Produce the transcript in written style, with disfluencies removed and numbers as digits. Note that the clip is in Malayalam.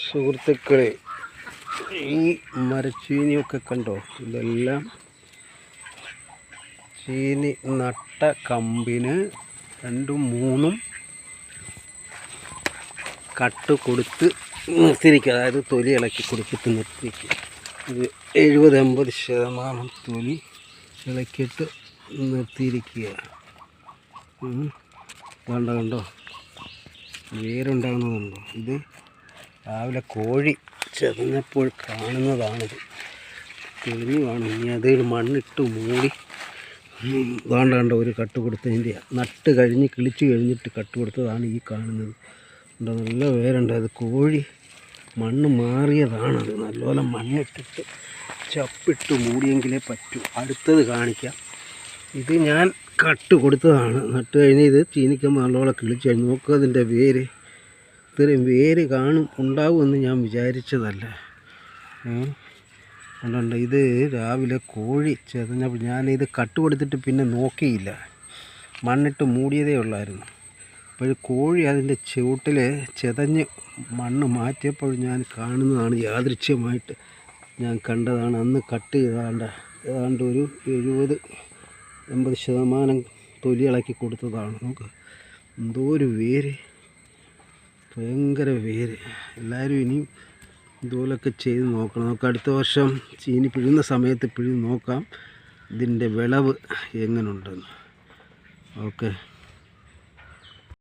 സുഹൃത്തുക്കളെ, ഈ മരച്ചീനിയൊക്കെ കണ്ടോ? ഇതെല്ലാം ചീനി നട്ട കമ്പിന് 2ഉം 3ഉം കട്ട് കൊടുത്ത് നിർത്തിയിരിക്കുക. അതായത് തൊലി ഇളക്കി കൊടുത്തിട്ട് നിർത്തിയിരിക്കുക. ഇത് 70-80% തൊലി ഇളക്കിയിട്ട് നിർത്തിയിരിക്കുക. കണ്ടോ വേരുണ്ടാകുന്നതുണ്ടോ? ഇത് രാവിലെ കോഴി ചെതഞ്ഞപ്പോൾ കാണുന്നതാണിത്. തെളിഞ്ഞു കാണും. ഇനി അത് മണ്ണിട്ട് മൂടി കണ്ടോ ഒരു കട്ട് കൊടുത്തതിൻ്റെ നട്ട് കഴിഞ്ഞ് കിളിച്ച് കഴിഞ്ഞിട്ട് കട്ട് കൊടുത്തതാണ് ഈ കാണുന്നത്. ഉണ്ടോ? നല്ല വേരുണ്ട്. അത് കോഴി മണ്ണ് മാറിയതാണത്. നല്ലപോലെ മണ്ണിട്ടിട്ട് ചപ്പിട്ട് മൂടിയെങ്കിലേ പറ്റൂ. അടുത്തത് കാണിക്കാം. ഇത് ഞാൻ കട്ട് കൊടുത്തതാണ്. നട്ട് കഴിഞ്ഞ് ഇത് ചീനിക്കുമ്പോൾ നല്ലപോലെ കിളിച്ച് കഴിഞ്ഞ് നോക്കുക. അതിൻ്റെ വേര് ഇത്രയും വേര് ഉണ്ടാവുമെന്ന് ഞാൻ വിചാരിച്ചതല്ല. അതുകൊണ്ട് ഇത് രാവിലെ കോഴി ചെതഞ്ഞപ്പോൾ ഞാനിത് കട്ട് കൊടുത്തിട്ട് പിന്നെ നോക്കിയില്ല. മണ്ണിട്ട് മൂടിയതേ ഉള്ളായിരുന്നു. അപ്പോൾ കോഴി അതിൻ്റെ ചുവട്ടിൽ ചെതഞ്ഞ് മണ്ണ് മാറ്റിയപ്പോൾ ഞാൻ കാണുന്നതാണ്. യാദൃച്ഛ്യമായിട്ട് ഞാൻ കണ്ടതാണ്. അന്ന് കട്ട് ഏതാണ്ട് ഒരു 70-80% തൊലി ഇളക്കി കൊടുത്തതാണ്. നമുക്ക് എന്തോ ഒരു വേര്, ഭയങ്കര വേര്. എല്ലാവരും ഇനിയും ഇതുപോലൊക്കെ ചെയ്ത് നോക്കണം. നമുക്ക് അടുത്ത വർഷം ചീനി പിഴുന്ന സമയത്ത് പിഴുന്ന് നോക്കാം ഇതിൻ്റെ വിളവ് എങ്ങനെയുണ്ടെന്ന്. ഓക്കെ.